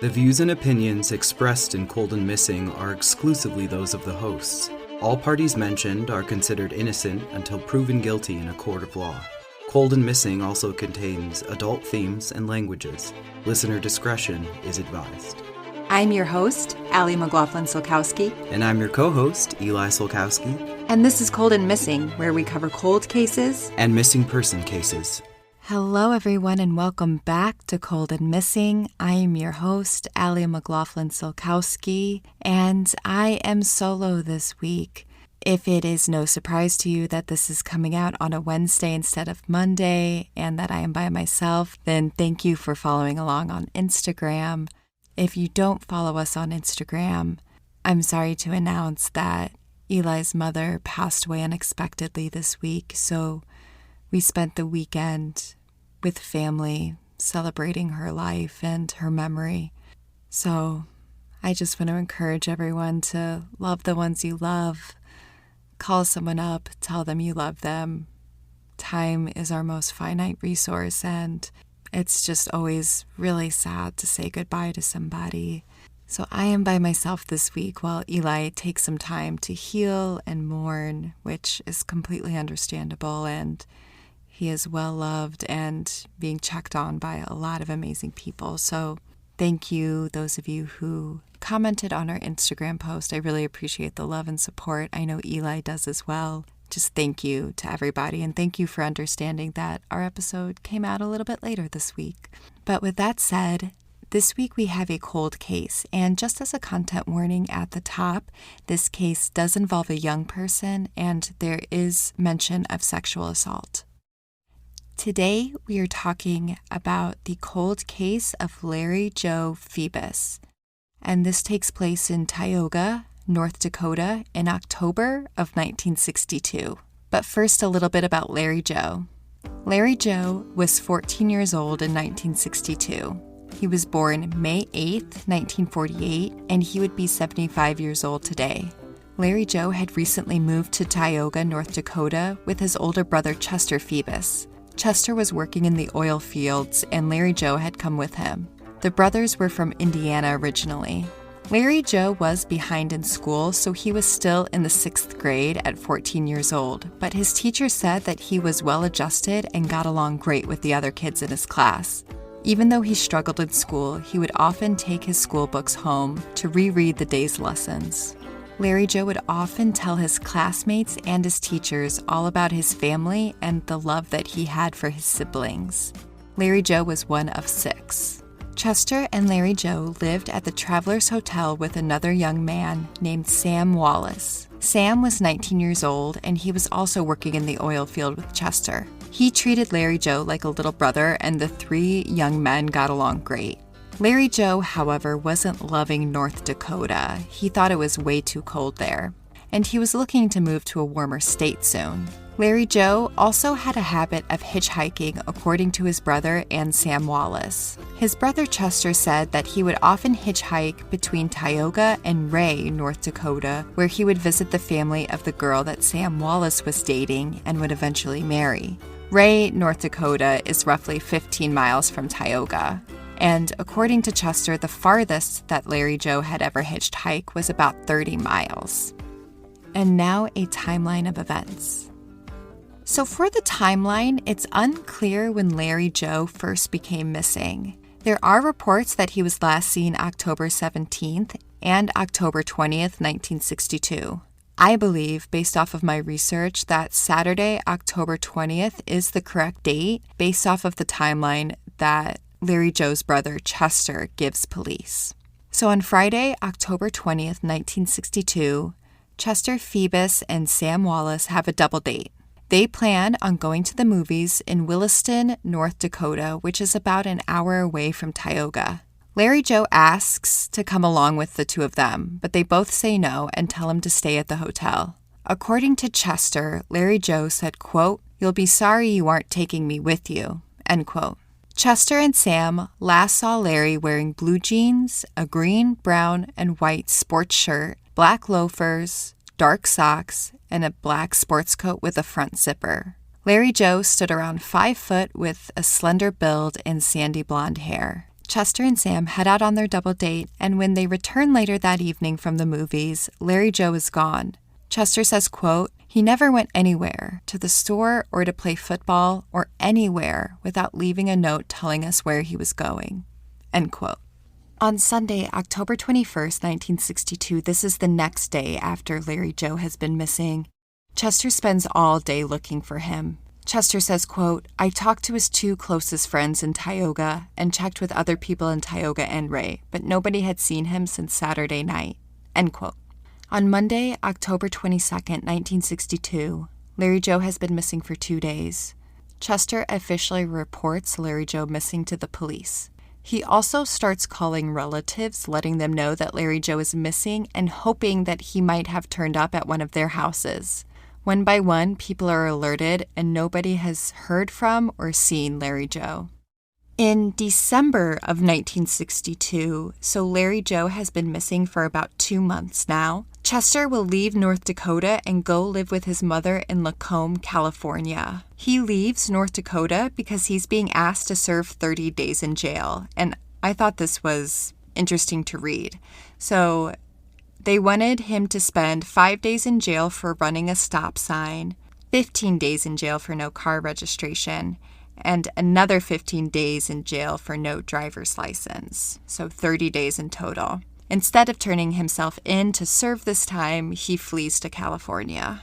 The views and opinions expressed in Cold and Missing are exclusively those of the hosts. All parties mentioned are considered innocent until proven guilty in a court of law. Cold and Missing also contains adult themes and languages. Listener discretion is advised. I'm your host, Allie McLaughlin-Solkowski. And I'm your co-host, Eli Solkowski. And this is Cold and Missing, where we cover cold cases and missing person cases. Hello, everyone, and welcome back to Cold and Missing. I am your host, Allie McLaughlin-Solkowski, and I am solo this week. If it is no surprise to you that this is coming out on a Wednesday instead of Monday, and that I am by myself, then thank you for following along on Instagram. If you don't follow us on Instagram, I'm sorry to announce that Eli's mother passed away unexpectedly this week, so we spent the weekend with family celebrating her life and her memory. So I just want to encourage everyone to love the ones you love. Call someone up, tell them you love them. Time is our most finite resource, and it's just always really sad to say goodbye to somebody. So I am by myself this week while Eli takes some time to heal and mourn, which is completely understandable, and he is well loved and being checked on by a lot of amazing people. So thank you, those of you who commented on our Instagram post. I really appreciate the love and support. I know Eli does as well. Just thank you to everybody, and thank you for understanding that our episode came out a little bit later this week. But with that said, this week we have a cold case, and just as a content warning at the top, this case does involve a young person, and there is mention of sexual assault. Today, we are talking about the cold case of Larry Jo Phebus, and this takes place in Tioga, North Dakota, in October of 1962. But first, a little bit about Larry Jo. Larry Jo was 14 years old in 1962. He was born May 8th, 1948, and he would be 75 years old today. Larry Jo had recently moved to Tioga, North Dakota, with his older brother Chester Phebus. Chester was working in the oil fields, and Larry Jo had come with him. The brothers were from Indiana originally. Larry Jo was behind in school, so he was still in the 6th grade at 14 years old, but his teacher said that he was well-adjusted and got along great with the other kids in his class. Even though he struggled in school, he would often take his school books home to reread the day's lessons. Larry Jo would often tell his classmates and his teachers all about his family and the love that he had for his siblings. Larry Jo was one of 6. Chester and Larry Jo lived at the Travelers Hotel with another young man named Sam Wallace. Sam was 19 years old, and he was also working in the oil field with Chester. He treated Larry Jo like a little brother, and the 3 young men got along great. Larry Jo, however, wasn't loving North Dakota. He thought it was way too cold there, and he was looking to move to a warmer state soon. Larry Jo also had a habit of hitchhiking, according to his brother and Sam Wallace. His brother Chester said that he would often hitchhike between Tioga and Ray, North Dakota, where he would visit the family of the girl that Sam Wallace was dating and would eventually marry. Ray, North Dakota, is roughly 15 miles from Tioga. And according to Chester, the farthest that Larry Jo had ever hitchhiked was about 30 miles. And now a timeline of events. So for the timeline, it's unclear when Larry Jo first became missing. There are reports that he was last seen October 17th and October 20th, 1962. I believe, based off of my research, that Saturday, October 20th is the correct date based off of the timeline that Larry Jo's brother Chester gives police. So on Friday, October 20th, 1962, Chester Phebus and Sam Wallace have a double date. They plan on going to the movies in Williston, North Dakota, which is about an hour away from Tioga. Larry Jo asks to come along with the 2 of them, but they both say no and tell him to stay at the hotel. According to Chester, Larry Jo said, quote, "You'll be sorry you aren't taking me with you," end quote. Chester and Sam last saw Larry wearing blue jeans, a green, brown, and white sports shirt, black loafers, dark socks, and a black sports coat with a front zipper. Larry Jo stood around 5 foot with a slender build and sandy blonde hair. Chester and Sam head out on their double date, and when they return later that evening from the movies, Larry Jo is gone. Chester says, quote, "He never went anywhere, to the store or to play football or anywhere without leaving a note telling us where he was going," end quote. On Sunday, October 21st, 1962, this is the next day after Larry Jo has been missing, Chester spends all day looking for him. Chester says, quote, "I talked to his two closest friends in Tioga and checked with other people in Tioga and Ray, but nobody had seen him since Saturday night," end quote. On Monday, October 22nd, 1962, Larry Jo has been missing for 2 days. Chester officially reports Larry Jo missing to the police. He also starts calling relatives, letting them know that Larry Jo is missing and hoping that he might have turned up at one of their houses. One by one, people are alerted and nobody has heard from or seen Larry Jo. In December of 1962, so Larry Jo has been missing for about 2 months now, Chester will leave North Dakota and go live with his mother in Lacombe, California. He leaves North Dakota because he's being asked to serve 30 days in jail, and I thought this was interesting to read. So they wanted him to spend 5 days in jail for running a stop sign, 15 days in jail for no car registration, and another 15 days in jail for no driver's license, so 30 days in total. Instead of turning himself in to serve this time, he flees to California.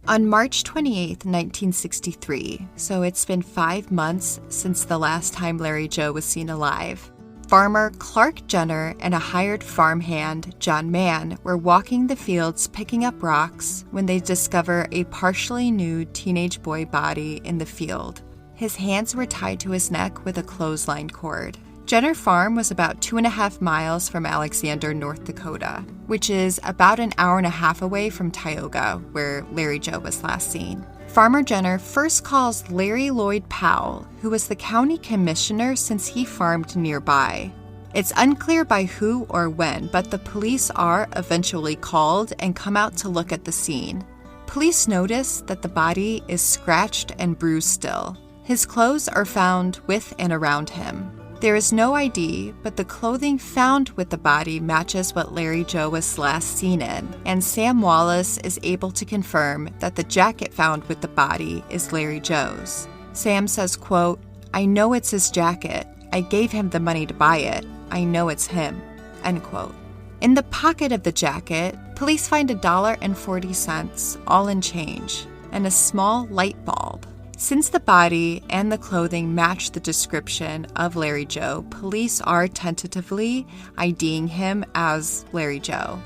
On March 28, 1963, so it's been 5 months since the last time Larry Jo was seen alive, farmer Clark Jenner and a hired farmhand, John Mann, were walking the fields picking up rocks when they discover a partially nude teenage boy body in the field. His hands were tied to his neck with a clothesline cord. Jenner Farm was about 2.5 miles from Alexander, North Dakota, which is about an hour and a half away from Tioga, where Larry Jo was last seen. Farmer Jenner first calls Larry Lloyd Powell, who was the county commissioner since he farmed nearby. It's unclear by who or when, but the police are eventually called and come out to look at the scene. Police notice that the body is scratched and bruised still. His clothes are found with and around him. There is no ID, but the clothing found with the body matches what Larry Jo was last seen in, and Sam Wallace is able to confirm that the jacket found with the body is Larry Jo's. Sam says, quote, "I know it's his jacket. I gave him the money to buy it. I know it's him," end quote. In the pocket of the jacket, police find $1.40, all in change, and a small light bulb. Since the body and the clothing match the description of Larry Jo, police are tentatively IDing him as Larry Jo,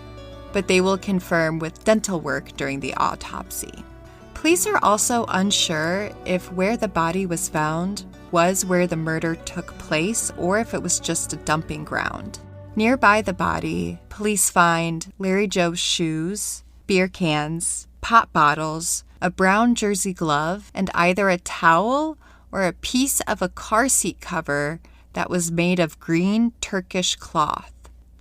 but they will confirm with dental work during the autopsy. Police are also unsure if where the body was found was where the murder took place or if it was just a dumping ground. Nearby the body, police find Larry Jo's shoes, beer cans, pop bottles, a brown jersey glove, and either a towel or a piece of a car seat cover that was made of green Turkish cloth.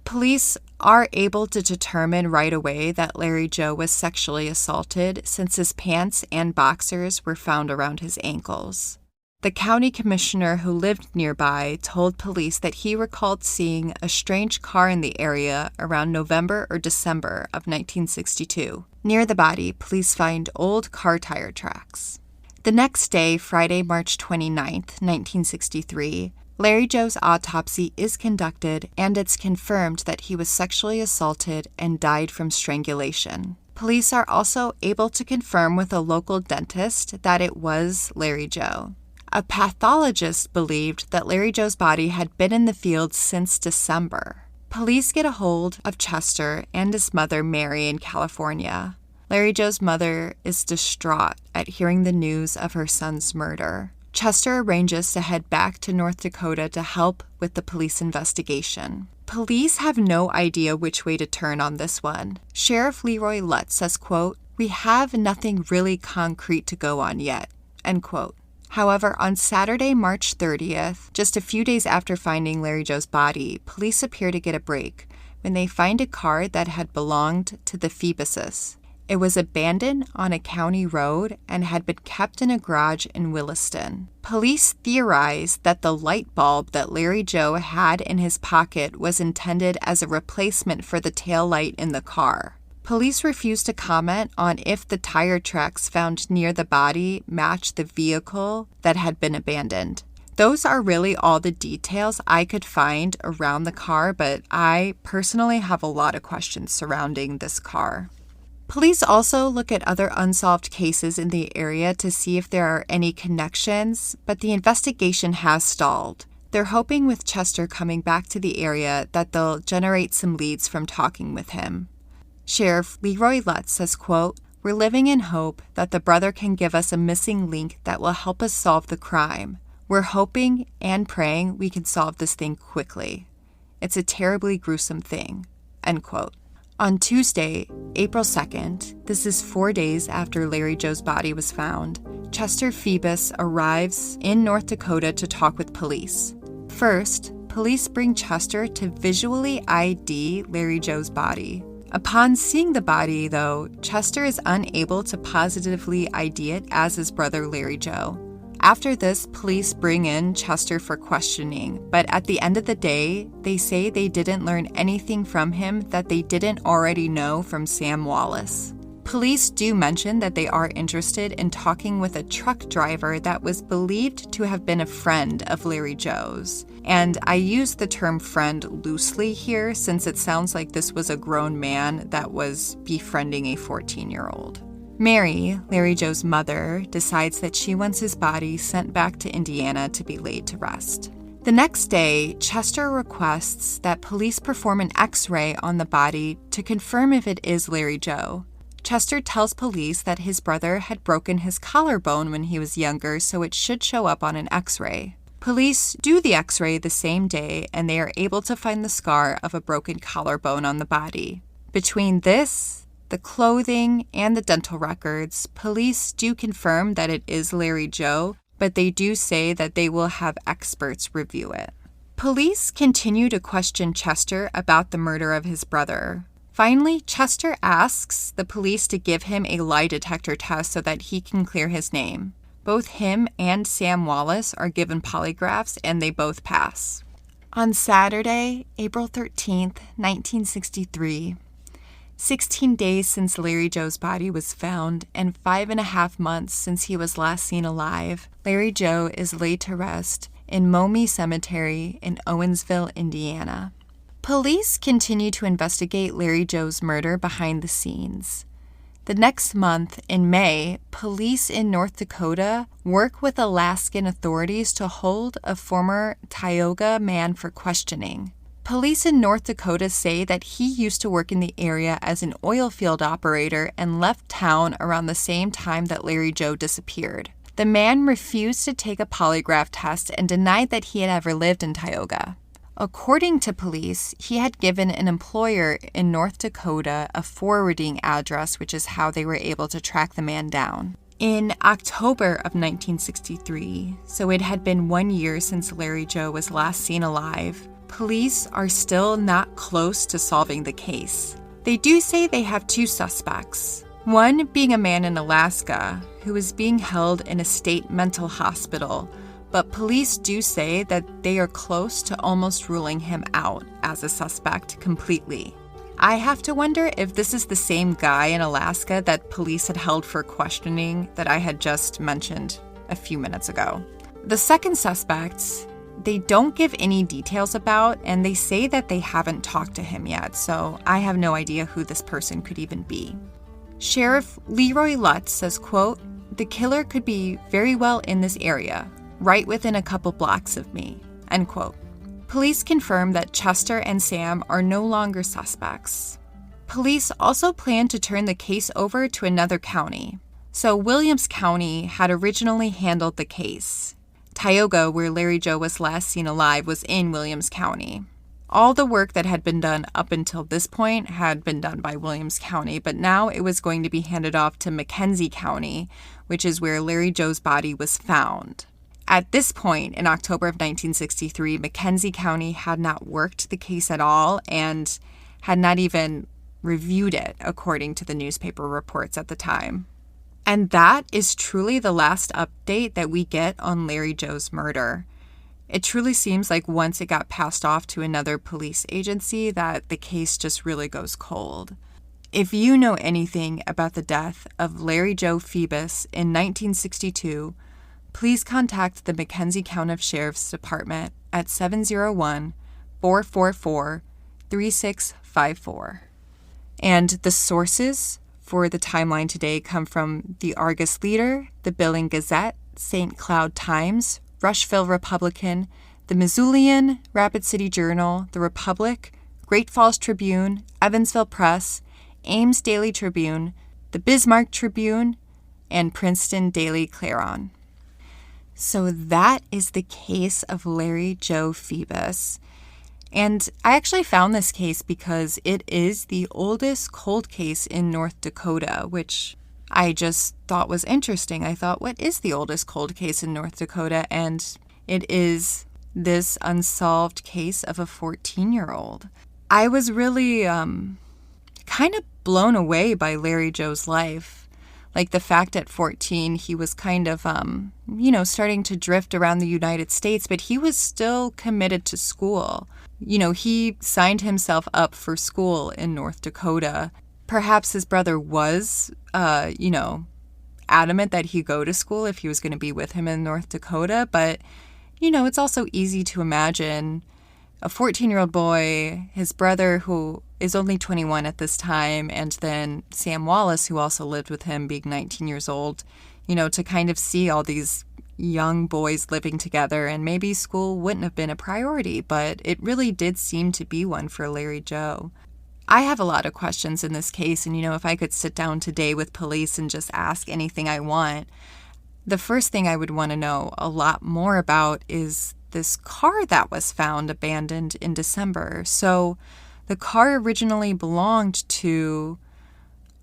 Police are able to determine right away that Larry Jo was sexually assaulted since his pants and boxers were found around his ankles. The county commissioner who lived nearby told police that he recalled seeing a strange car in the area around November or December of 1962. Near the body, police find old car tire tracks. The next day, Friday, March 29th, 1963, Larry Jo's autopsy is conducted and it's confirmed that he was sexually assaulted and died from strangulation. Police are also able to confirm with a local dentist that it was Larry Jo. A pathologist believed that Larry Jo's body had been in the field since December. Police get a hold of Chester and his mother, Mary, in California. Larry Jo's mother is distraught at hearing the news of her son's murder. Chester arranges to head back to North Dakota to help with the police investigation. Police have no idea which way to turn on this one. Sheriff Leroy Lutz says, quote, "We have nothing really concrete to go on yet," end quote. However, on Saturday, March 30th, just a few days after finding Larry Jo's body, police appear to get a break when they find a car that had belonged to the Phebuses. It was abandoned on a county road and had been kept in a garage in Williston. Police theorized that the light bulb that Larry Jo had in his pocket was intended as a replacement for the tail light in the car. Police refused to comment on if the tire tracks found near the body matched the vehicle that had been abandoned. Those are really all the details I could find around the car, but I personally have a lot of questions surrounding this car. Police also look at other unsolved cases in the area to see if there are any connections, but the investigation has stalled. They're hoping with Chester coming back to the area that they'll generate some leads from talking with him. Sheriff Leroy Lutz says, quote, "We're living in hope that the brother can give us a missing link that will help us solve the crime. We're hoping and praying we can solve this thing quickly. It's a terribly gruesome thing," end quote. On Tuesday, April 2nd, this is 4 days after Larry Jo's body was found, Chester Phebus arrives in North Dakota to talk with police. First, police bring Chester to visually ID Larry Jo's body. Upon seeing the body, though, Chester is unable to positively ID it as his brother Larry Jo. After this, police bring in Chester for questioning, but at the end of the day, they say they didn't learn anything from him that they didn't already know from Sam Wallace. Police do mention that they are interested in talking with a truck driver that was believed to have been a friend of Larry Jo's. And I use the term friend loosely here since it sounds like this was a grown man that was befriending a 14-year-old. Mary, Larry Jo's mother, decides that she wants his body sent back to Indiana to be laid to rest. The next day, Chester requests that police perform an X-ray on the body to confirm if it is Larry Jo. Chester tells police that his brother had broken his collarbone when he was younger, so it should show up on an X-ray. Police do the X-ray the same day, and they are able to find the scar of a broken collarbone on the body. Between this, the clothing, and the dental records, police do confirm that it is Larry Jo, but they do say that they will have experts review it. Police continue to question Chester about the murder of his brother. Finally, Chester asks the police to give him a lie detector test so that he can clear his name. Both him and Sam Wallace are given polygraphs, and they both pass. On Saturday, April 13th, 1963, 16 days since Larry Jo's body was found and 5.5 months since he was last seen alive, Larry Jo is laid to rest in Momey Cemetery in Owensville, Indiana. Police continue to investigate Larry Jo's murder behind the scenes. The next month, in May, police in North Dakota work with Alaskan authorities to hold a former Tioga man for questioning. Police in North Dakota say that he used to work in the area as an oil field operator and left town around the same time that Larry Jo disappeared. The man refused to take a polygraph test and denied that he had ever lived in Tioga. According to police, he had given an employer in North Dakota a forwarding address, which is how they were able to track the man down. In October of 1963, so it had been 1 year since Larry Jo was last seen alive, police are still not close to solving the case. They do say they have 2 suspects, one being a man in Alaska who is being held in a state mental hospital, but police do say that they are close to almost ruling him out as a suspect completely. I have to wonder if this is the same guy in Alaska that police had held for questioning that I had just mentioned a few minutes ago. The second suspect, they don't give any details about, and they say that they haven't talked to him yet, so I have no idea who this person could even be. Sheriff Leroy Lutz says, quote, "The killer could be very well in this area, right within a couple blocks of me," end quote. Police confirm that Chester and Sam are no longer suspects. Police also plan to turn the case over to another county. So Williams County had originally handled the case. Tioga, where Larry Jo was last seen alive, was in Williams County. All the work that had been done up until this point had been done by Williams County, but now it was going to be handed off to McKenzie County, which is where Larry Jo's body was found. At this point, in October of 1963, McKenzie County had not worked the case at all and had not even reviewed it, according to the newspaper reports at the time. And that is truly the last update that we get on Larry Jo's murder. It truly seems like once it got passed off to another police agency that the case just really goes cold. If you know anything about the death of Larry Jo Phebus in 1962, please contact the McKenzie County Sheriff's Department at 701-444-3654. And the sources for the timeline today come from the Argus Leader, the Billing Gazette, St. Cloud Times, Rushville Republican, the Missoulian, Rapid City Journal, the Republic, Great Falls Tribune, Evansville Press, Ames Daily Tribune, the Bismarck Tribune, and Princeton Daily Clarion. So that is the case of Larry Jo Phebus. And I actually found this case because it is the oldest cold case in North Dakota, which I just thought was interesting. I thought, what is the oldest cold case in North Dakota? And it is this unsolved case of a 14-year-old. I was really kind of blown away by Larry Jo's life. Like the fact at 14, he was kind of, starting to drift around the United States, but he was still committed to school. He signed himself up for school in North Dakota. Perhaps his brother was, adamant that he go to school if he was going to be with him in North Dakota. But, it's also easy to imagine a 14-year-old boy, his brother, who is only 21 at this time, and then Sam Wallace, who also lived with him, being 19 years old, to kind of see all these young boys living together. And maybe school wouldn't have been a priority, but it really did seem to be one for Larry Jo. I have a lot of questions in this case, and if I could sit down today with police and just ask anything I want, the first thing I would want to know a lot more about is this car that was found abandoned in December. So the car originally belonged to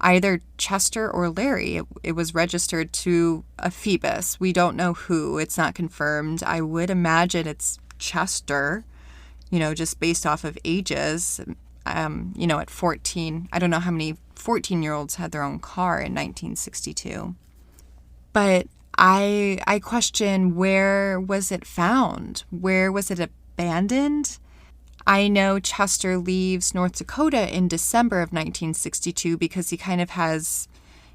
either Chester or Larry. It was registered to a Phebus. We don't know who. It's not confirmed. I would imagine it's Chester, just based off of ages. At 14, I don't know how many 14-year-olds had their own car in 1962. But I question, where was it found? Where was it abandoned? I know Chester leaves North Dakota in December of 1962 because he kind of has,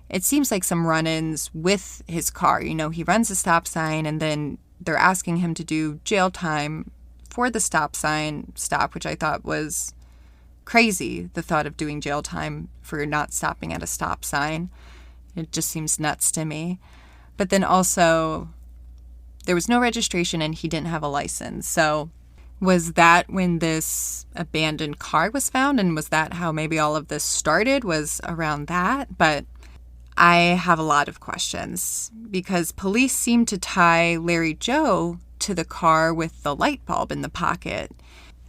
it seems like, some run-ins with his car. He runs a stop sign and then they're asking him to do jail time for the stop sign stop, which I thought was crazy, the thought of doing jail time for not stopping at a stop sign. It just seems nuts to me. But then also, there was no registration and he didn't have a license. So was that when this abandoned car was found? And was that how maybe all of this started, was around that? But I have a lot of questions because police seem to tie Larry Jo to the car with the light bulb in the pocket.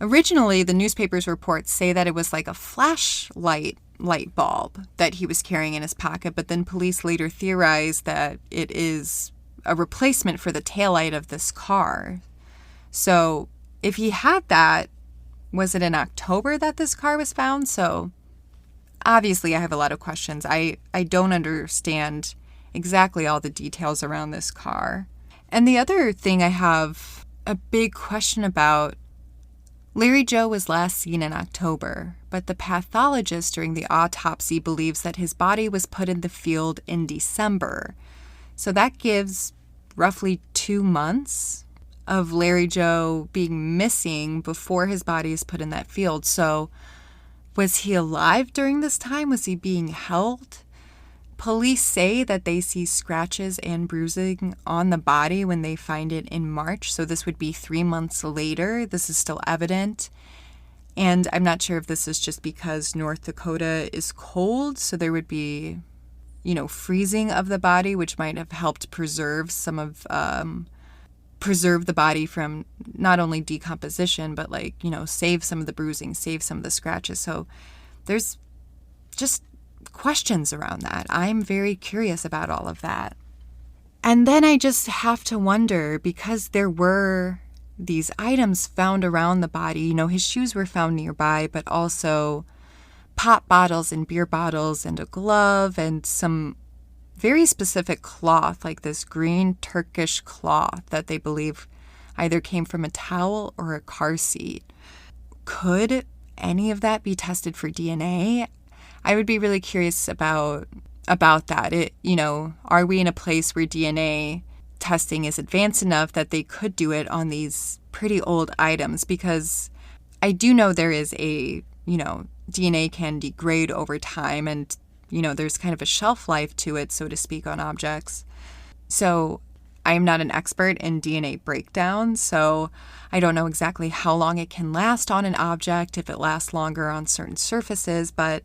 Originally, the newspaper's reports say that it was like a flashlight light bulb that he was carrying in his pocket, but then police later theorized that it is a replacement for the taillight of this car. So if he had that, was it in October that this car was found? So obviously I have a lot of questions. I don't understand exactly all the details around this car. And the other thing I have a big question about, Larry Jo was last seen in October, but the pathologist during the autopsy believes that his body was put in the field in December. So that gives roughly 2 months of Larry Jo being missing before his body is put in that field. So was he alive during this time? Was he being held? Police say that they see scratches and bruising on the body when they find it in March. So this would be 3 months later. This is still evident. And I'm not sure if this is just because North Dakota is cold, so there would be, freezing of the body, which might have helped preserve preserve the body from not only decomposition, but save some of the bruising, save some of the scratches. So there's just questions around that. I'm very curious about all of that. And then I just have to wonder, because there were these items found around the body, his shoes were found nearby, but pop bottles and beer bottles and a glove and some very specific cloth, like this green Turkish cloth that they believe either came from a towel or a car seat. Could any of that be tested for DNA? I would be really curious about that. Are we in a place where DNA testing is advanced enough that they could do it on these pretty old items? Because I do know there is DNA can degrade over time, and there's kind of a shelf life to it, so to speak, on objects. So I am not an expert in DNA breakdown, so I don't know exactly how long it can last on an object, if it lasts longer on certain surfaces, but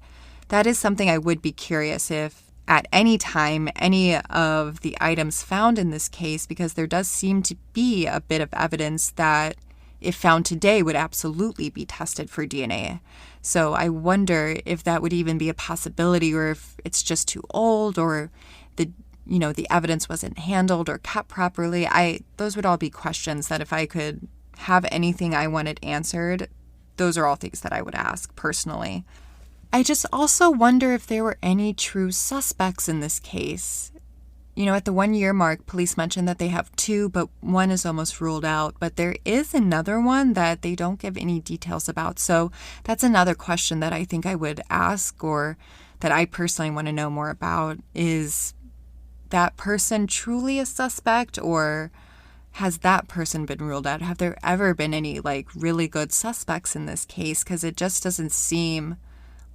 that is something I would be curious if at any time any of the items found in this case, because there does seem to be a bit of evidence that if found today would absolutely be tested for DNA. So I wonder if that would even be a possibility, or if it's just too old, or the evidence wasn't handled or kept properly. Those would all be questions that if I could have anything I wanted answered, those are all things that I would ask personally. I just also wonder if there were any true suspects in this case. At the 1 year mark, police mentioned that they have 2, but one is almost ruled out. But there is another one that they don't give any details about. So that's another question that I think I would ask, or that I personally want to know more about. Is that person truly a suspect, or has that person been ruled out? Have there ever been any really good suspects in this case? Because it just doesn't seem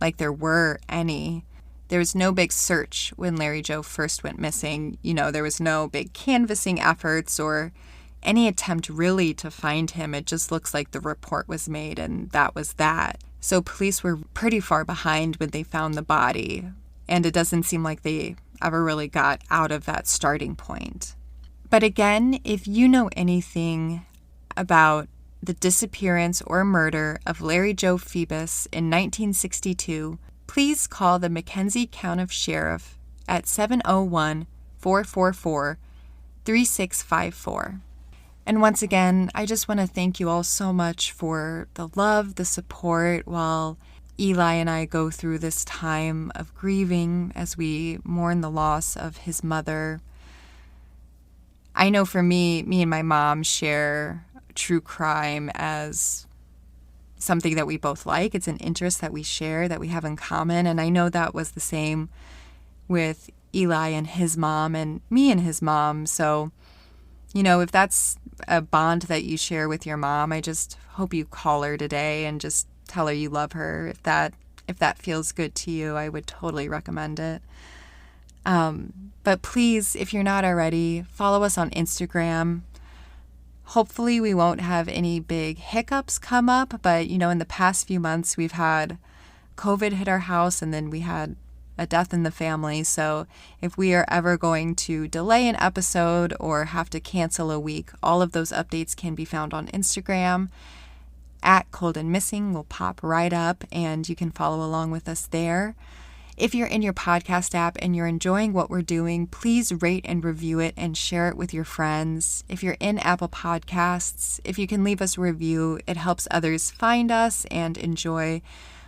like there were any. There was no big search when Larry Jo first went missing. There was no big canvassing efforts or any attempt really to find him. It just looks like the report was made and that was that. So police were pretty far behind when they found the body, and it doesn't seem like they ever really got out of that starting point. But again, if you know anything about the disappearance or murder of Larry Jo Phebus in 1962, please call the McKenzie County Sheriff at 701-444-3654. And once again, I just want to thank you all so much for the love, the support while Eli and I go through this time of grieving as we mourn the loss of his mother. I know for me and my mom share true crime as something that we both like. It's an interest that we share, that we have in common. And I know that was the same with Eli and his mom and me and his mom. So, if that's a bond that you share with your mom, I just hope you call her today and just tell her you love her. If that feels good to you, I would totally recommend it. But please, if you're not already, follow us on Instagram. Hopefully we won't have any big hiccups come up, but in the past few months we've had COVID hit our house, and then we had a death in the family. So if we are ever going to delay an episode or have to cancel a week, all of those updates can be found on Instagram. At Cold and Missing will pop right up, and you can follow along with us there. If you're in your podcast app and you're enjoying what we're doing, please rate and review it and share it with your friends. If you're in Apple Podcasts, if you can leave us a review, it helps others find us and enjoy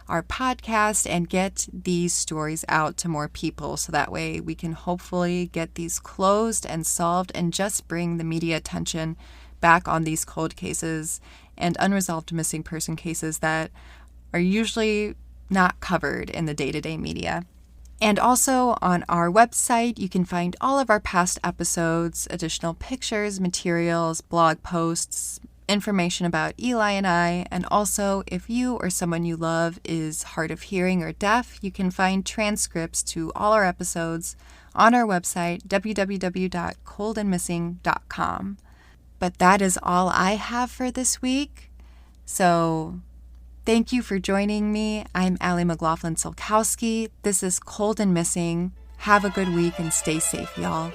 our podcast and get these stories out to more people. So that way we can hopefully get these closed and solved and just bring the media attention back on these cold cases and unresolved missing person cases that are usually not covered in the day-to-day media. And also on our website, you can find all of our past episodes, additional pictures, materials, blog posts, information about Eli and I, and also if you or someone you love is hard of hearing or deaf, you can find transcripts to all our episodes on our website, www.coldandmissing.com. But that is all I have for this week. So thank you for joining me. I'm Allie McLaughlin-Solkowski. This is Cold and Missing. Have a good week and stay safe, y'all.